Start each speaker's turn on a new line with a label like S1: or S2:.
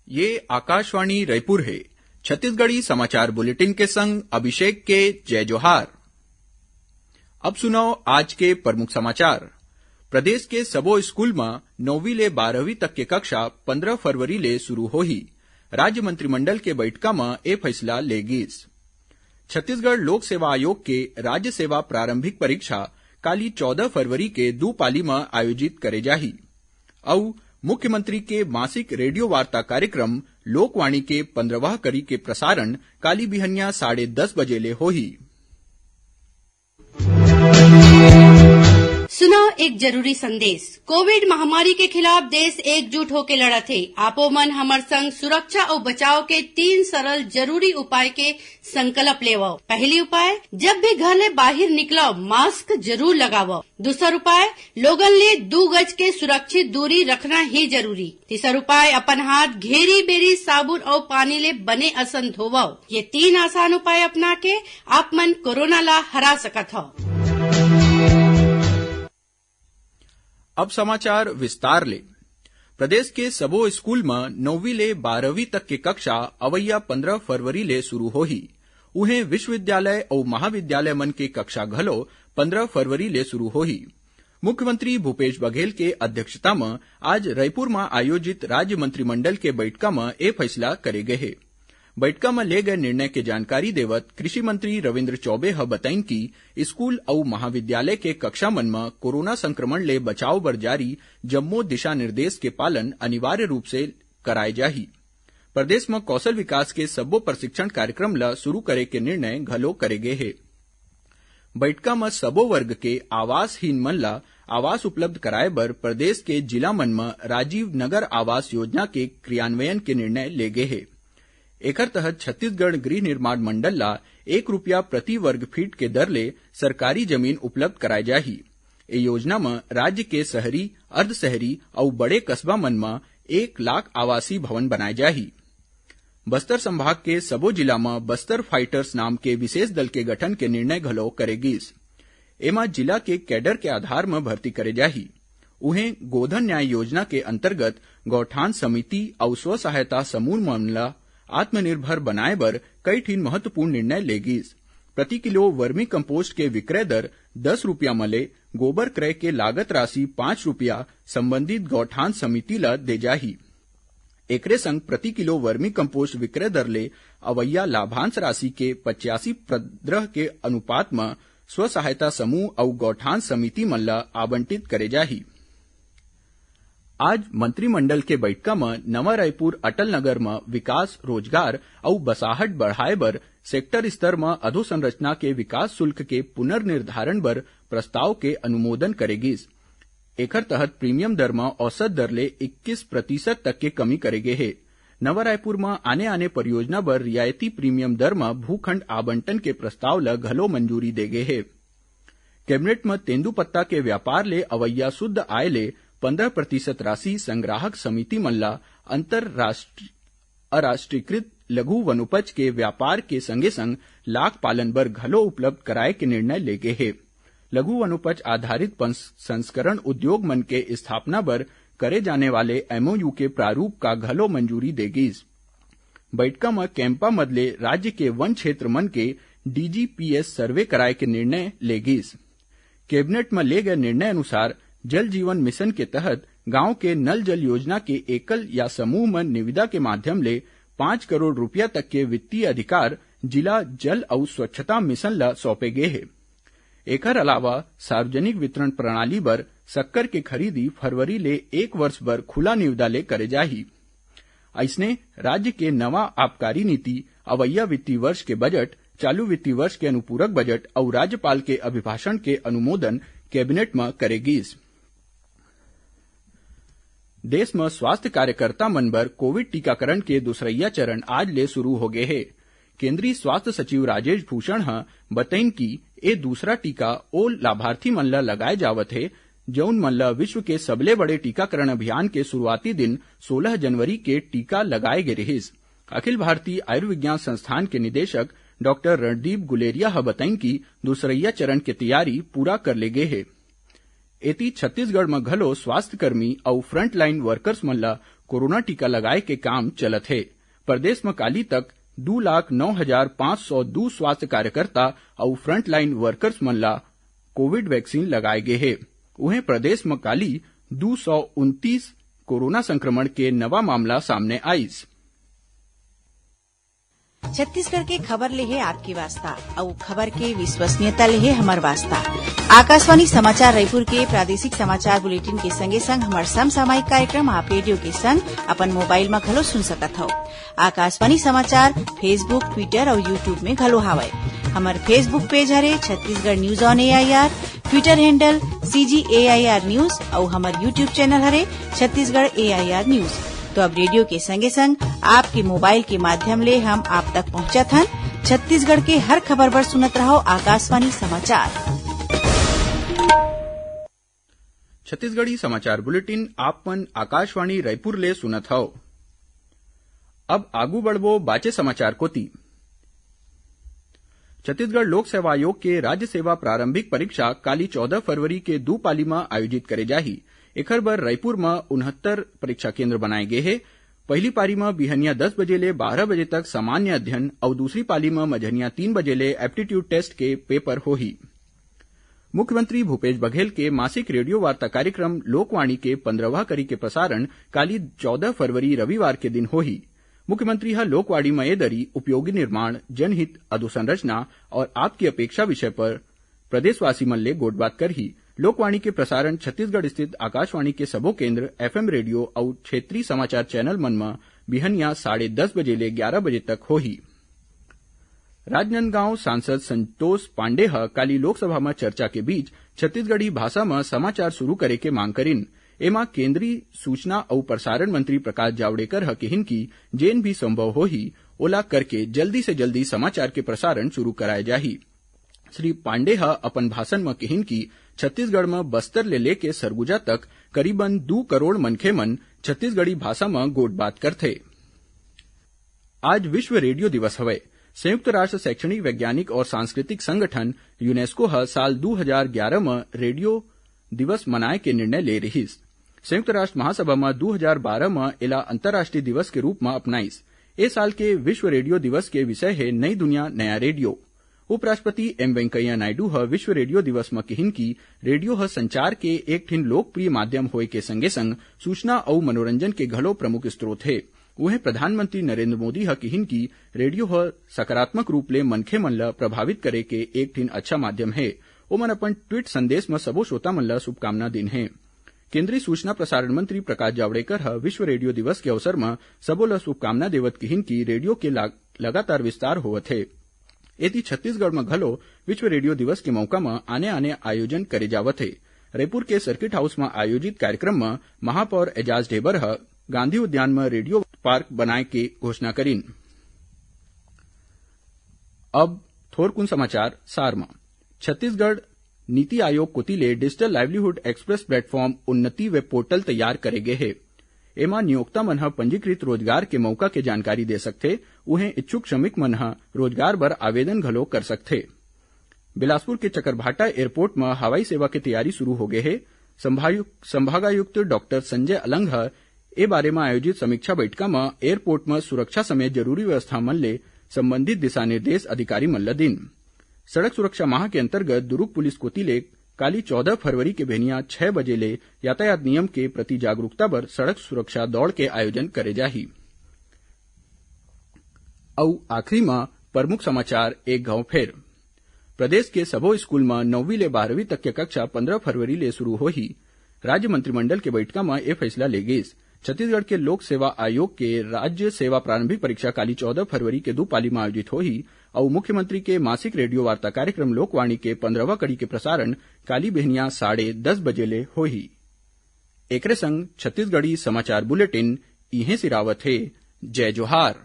S1: ये आकाशवाणी रायपुर है। छत्तीसगढ़ी समाचार बुलेटिन के संग अभिषेक के जय जोहार। अब सुनो आज के प्रमुख समाचार। प्रदेश के सबो स्कूल में 9वीं ले 12वीं तक के कक्षा 15 फरवरी ले शुरू होही। राज्य मंत्रिमंडल के बैठका में ए फैसला ले गिस। छत्तीसगढ़ लोक सेवा आयोग के राज्य सेवा प्रारंभिक परीक्षा काली 14 फरवरी के 2 पाली में आयोजित करे जाही। और मुख्यमंत्री के मासिक रेडियो वार्ता कार्यक्रम लोकवाणी के 15वां कड़ी के प्रसारण काली बिहनिया 10:30 बजे ले होही।
S2: सुनो एक जरूरी संदेश। कोविड महामारी के खिलाफ देश एकजुट होके लड़त है। आपो मन हमर संग सुरक्षा और बचाव के 3 सरल जरूरी उपाय के संकल्प लेवो। पहली उपाय, जब भी घर ले बाहर निकलो मास्क जरूर लगावो। दूसरा उपाय, लोगन ले 2 गज के सुरक्षित दूरी रखना ही जरूरी। तीसरा उपाय, अपन हाथ घेरी बेरी साबुन और पानी ले बने असन धोवो। ये 3 आसान उपाय अपना के आप मन कोरोना ला हरा सकत हो।
S1: अब समाचार विस्तार ले। प्रदेश के सबो स्कूल में 9वीं ले 12वीं तक के कक्षा अवैया 15 फरवरी ले शुरू होही। उन्हें विश्वविद्यालय और महाविद्यालय मन के कक्षा घलो 15 फरवरी ले शुरू होही। मुख्यमंत्री भूपेश बघेल के अध्यक्षता में आज रायपुर में आयोजित राज्य मंत्रिमंडल के बैठका में ए फैसला करे गए है। बैठका में ले गए निर्णय के जानकारी देवत कृषि मंत्री रविन्द्र चौबे ह बताइन कि स्कूल और महाविद्यालय के कक्षा मन में कोरोना संक्रमण ले बचाव बर जारी जम्मो दिशा निर्देश के पालन अनिवार्य रूप से कराए जाही। प्रदेश में कौशल विकास के सब्बो प्रशिक्षण कार्यक्रम ला शुरू करे के निर्णय घलो करे गए है। बैठका में सबो वर्ग के आवासहीन मन ला आवास उपलब्ध कराए बर प्रदेश के जिला मन में राजीव नगर आवास योजना के क्रियान्वयन के निर्णय ले गए है। एकर तहत छत्तीसगढ़ गृह निर्माण मंडल ला 1 रुपया प्रति वर्ग फीट के दर ले सरकारी जमीन उपलब्ध कराए जाही। ए योजना में राज्य के शहरी, अर्धशहरी और बड़े कस्बा मन में 1 लाख आवासीय भवन बनाए जाही। बस्तर संभाग के सबो जिला में बस्तर फाइटर्स नाम के विशेष दल के गठन के निर्णय घलो करेगिस। एमा जिला के कैडर के आधार में भर्ती करे जाही। उन्हें गोधन न्याय योजना के अंतर्गत गौठान समिति और स्व सहायता समूह मन ला आत्मनिर्भर बनाए बर कई ठीन महत्वपूर्ण निर्णय लेगिस। प्रति किलो वर्मी कंपोस्ट के विक्रय दर 10 रुपया मले, गोबर क्रय के लागत राशि 5 रुपया संबंधित गौठान समिति ला दे जाही। एकरे संग प्रति किलो वर्मी कंपोस्ट विक्रय दर ले अवैया लाभांश राशि के 85% के अनुपात में स्व सहायता समूह और गौठान समिति मन ला आवंटित करे जाही। आज मंत्रिमंडल के बैठका में नवा रायपुर अटल नगर में विकास, रोजगार और बसाहट बढ़ाए बर सेक्टर स्तर में अधोसंरचना के विकास शुल्क के पुनर्निर्धारण बर प्रस्ताव के अनुमोदन करेगिस। एकर तहत प्रीमियम दर में औसत दर ले 21% तक के कमी करे गए है। नवा रायपुर में आने परियोजना बर रियायती प्रीमियम दर में भूखंड आवंटन के प्रस्ताव ला घलो मंजूरी दे गए है। कैबिनेट में तेंदुपत्ता के व्यापार ले अवैया शुद्ध आय ले 15% राशि संग्राहक समिति मन ला अराष्ट्रीयकृत लघु वनोपज के व्यापार के संगे संग लाख पालन बर घलो उपलब्ध कराए के निर्णय ले गए है। लघु वनोपज आधारित संस्करण उद्योग मन के स्थापना बर करे जाने वाले एमओयू के प्रारूप का घलो मंजूरी देगिस। बैठका में कैंपा मदले राज्य के वन क्षेत्र मन के डीजीपीएस सर्वे कराए के निर्णय लेगिस। कैबिनेट में ले गए निर्णय अनुसार जल जीवन मिशन के तहत गांव के नल जल योजना के एकल या समूह में निविदा के माध्यम ले 5 करोड़ रुपया तक के वित्तीय अधिकार जिला जल और स्वच्छता मिशन ला सौंपे गए है। एकर अलावा सार्वजनिक वितरण प्रणाली बर शक्कर के खरीदी फरवरी ले 1 वर्ष बर खुला निविदा ले करे जाही। ऐसने राज्य के नवा आबकारी नीति, अवैया वित्तीय वर्ष के बजट, चालू वित्तीय वर्ष के अनुपूरक बजट और राज्यपाल के अभिभाषण के अनुमोदन कैबिनेट में करेगिस। देश में स्वास्थ्य कार्यकर्ता मन बर कोविड टीकाकरण के दूसरैया चरण आज ले शुरू हो गए है। केंद्रीय स्वास्थ्य सचिव राजेश भूषण ह बताइन कि ए दूसरा टीका ओ लाभार्थी मन ला लगाए जावत है जौन मन ला विश्व के सबले बड़े टीकाकरण अभियान के शुरुआती दिन 16 जनवरी के टीका लगाए गए रहिस। अखिल भारतीय आयुर्विज्ञान संस्थान के निदेशक डॉक्टर रणदीप गुलेरिया ह बताइन कि दूसरैया चरण के तैयारी पूरा कर ले गए है। एती छत्तीसगढ़ में घलो स्वास्थ्य कर्मी और फ्रंट लाइन वर्कर्स मन ला कोरोना टीका लगाए के काम चलत है। प्रदेश में काली तक 2,09,502 स्वास्थ्य कार्यकर्ता और फ्रंटलाइन वर्कर्स मन ला कोविड वैक्सीन लगाए गए है। उन्हें प्रदेश में काली 229 कोरोना संक्रमण के नवा मामला सामने आईस।
S3: छत्तीसगढ़ के खबर ले है आपकी वास्ता और खबर के विश्वसनीयता ले है हमार वास्ता। आकाशवाणी समाचार रायपुर के प्रादेशिक समाचार बुलेटिन के संगे संग हमार समसामयिक कार्यक्रम आप रेडियो के संग अपन मोबाइल में घलो सुन सकत हो। आकाशवाणी समाचार फेसबुक, ट्विटर और यूट्यूब में घलो हावय। हमार फेसबुक पेज हरे Chhattisgarh news on AIR, Twitter handle CGAIR news और हमार यूट्यूब चैनल हरे छत्तीसगढ़ AIR न्यूज। तो अब रेडियो के संगे संग आपके मोबाइल के माध्यम ले हम आप तक पहुंचत हन। छत्तीसगढ़ के हर खबर पर सुनत रहो आकाशवाणी समाचार।
S1: छत्तीसगढ़ी समाचार बुलेटिन आपमन आकाशवाणी रायपुर ले सुनत हो। अब आगू बढ़बो बाचे समाचार कोती। छत्तीसगढ़ लोक सेवा आयोग के राज्य सेवा प्रारंभिक परीक्षा काली 14 फरवरी के 2 पाली में आयोजित करे जाही। एकर बर रायपुर में 69 परीक्षा केंद्र बनाए गए हैं। पहली पारी में बिहनिया 10 बजे ले 12 बजे तक सामान्य अध्ययन और दूसरी पाली में मझनिया 3 बजे ले एप्टीट्यूड टेस्ट के पेपर होही। मुख्यमंत्री भूपेश बघेल के मासिक रेडियो वार्ता कार्यक्रम लोकवाणी के 15वां कड़ी के प्रसारण काली 14 फरवरी रविवार के दिन होही। मुख्यमंत्री ह लोकवाणी में ये दरी उपयोगी निर्माण, जनहित अधोसंरचना और आपकी अपेक्षा विषय पर प्रदेशवासी मन ले गोटबात करही। लोकवाणी के प्रसारण छत्तीसगढ़ स्थित आकाशवाणी के सबो केंद्र, FM रेडियो और क्षेत्रीय समाचार चैनल मन में बिहनिया 10:30 बजे ले 11 बजे तक होही। राजनांदगांव सांसद संतोष पांडे ह काली लोकसभा में चर्चा के बीच छत्तीसगढ़ी भाषा में समाचार शुरू करे के मांग करिन। एमा केंद्रीय सूचना और प्रसारण मंत्री प्रकाश जावड़ेकर ह कहिन कि जेन भी संभव होही ओला करके जल्दी से जल्दी समाचार के प्रसारण शुरू कराए जाही। श्री पांडे ह अपन भाषण में कहिन कि छत्तीसगढ़ में बस्तर ले लेके सरगुजा तक करीबन 2 करोड़ मनखे मन छत्तीसगढ़ी भाषा में गोटबात करथे। आज विश्व रेडियो दिवस हवय। संयुक्त राष्ट्र शैक्षणिक, वैज्ञानिक और सांस्कृतिक संगठन यूनेस्को ह साल 2011 में रेडियो दिवस मनाए के निर्णय ले रहिस। संयुक्त राष्ट्र महासभा में 2012 में एला अंतर्राष्ट्रीय दिवस के रूप में अपनाइस। ए साल के विश्व रेडियो दिवस के विषय है नई दुनिया नया रेडियो। उपराष्ट्रपति एम वेंकैया नायडू ह विश्व रेडियो दिवस में कहिन कि रेडियो ह संचार के एक ठिन लोकप्रिय माध्यम होए के संगे संग सूचना और मनोरंजन के घलो प्रमुख स्रोत है। उहे प्रधानमंत्री नरेंद्र मोदी ह कहिन कि रेडियो ह सकारात्मक रूप ले मनखे मन ल प्रभावित करे के एक ठिन अच्छा माध्यम है। ओमन अपन ट्वीट संदेश में सबो श्रोता मन ल शुभकामना दिन है। केंद्रीय सूचना प्रसारण मंत्री प्रकाश जावड़ेकर ह विश्व रेडियो दिवस के अवसर में सबो ल शुभकामना देवत कहिन कि रेडियो के लगातार विस्तार होवत है। एति छत्तीसगढ़ में घलो विश्व रेडियो दिवस के मौका में आने आयोजन करे जावत है। रायपुर के सर्किट हाउस में आयोजित कार्यक्रम में महापौर एजाज ढेबर ह गांधी उद्यान में रेडियो पार्क बनाए के घोषणा करीन। अब थोरकुन समाचार सार में। छत्तीसगढ़ नीति आयोग कोती ले डिजिटल लाइवलीहुड एक्सप्रेस प्लेटफॉर्म उन्नति वेब पोर्टल तैयार करे गए है। एमा नियोक्ता मन ह पंजीकृत रोजगार के मौका के जानकारी दे सकथे। उहें इच्छुक श्रमिक मन ह रोजगार बर आवेदन घलो कर सकथे। बिलासपुर के चकरभाटा एयरपोर्ट में हवाई सेवा की तैयारी शुरू हो गए है। संभागायुक्त डॉक्टर संजय अलंग ह ए बारे में आयोजित समीक्षा बैठका में एयरपोर्ट में सुरक्षा समेत जरूरी व्यवस्था मन ले संबंधित दिशा निर्देश अधिकारी मन ल दिन। सड़क सुरक्षा माह के अंतर्गत दुर्ग पुलिस कोती ले काली 14 फरवरी के बेनिया 6 बजे ले यातायात नियम के प्रति जागरूकता बर सड़क सुरक्षा दौड़ के आयोजन करे जाही। और आखिरी में प्रमुख समाचार एक गांव फेर। प्रदेश के सबो स्कूल में 9वीं ले 12वीं तक के कक्षा 15 फरवरी ले शुरू होही। राज्य मंत्रिमंडल के बैठका में यह फैसला ले गईस। छत्तीसगढ़ के लोक सेवा आयोग के राज्य सेवा प्रारंभिक परीक्षा काली 14 फरवरी के 2 पाली में आयोजित होही और मुख्यमंत्री के मासिक रेडियो वार्ता कार्यक्रम लोकवाणी के 15वां कड़ी के प्रसारण काली बेहनिया 10:30 बजे ले होही। एकरे संग छत्तीसगढ़ी समाचार बुलेटिन इहें सिरावत है। जय जोहार।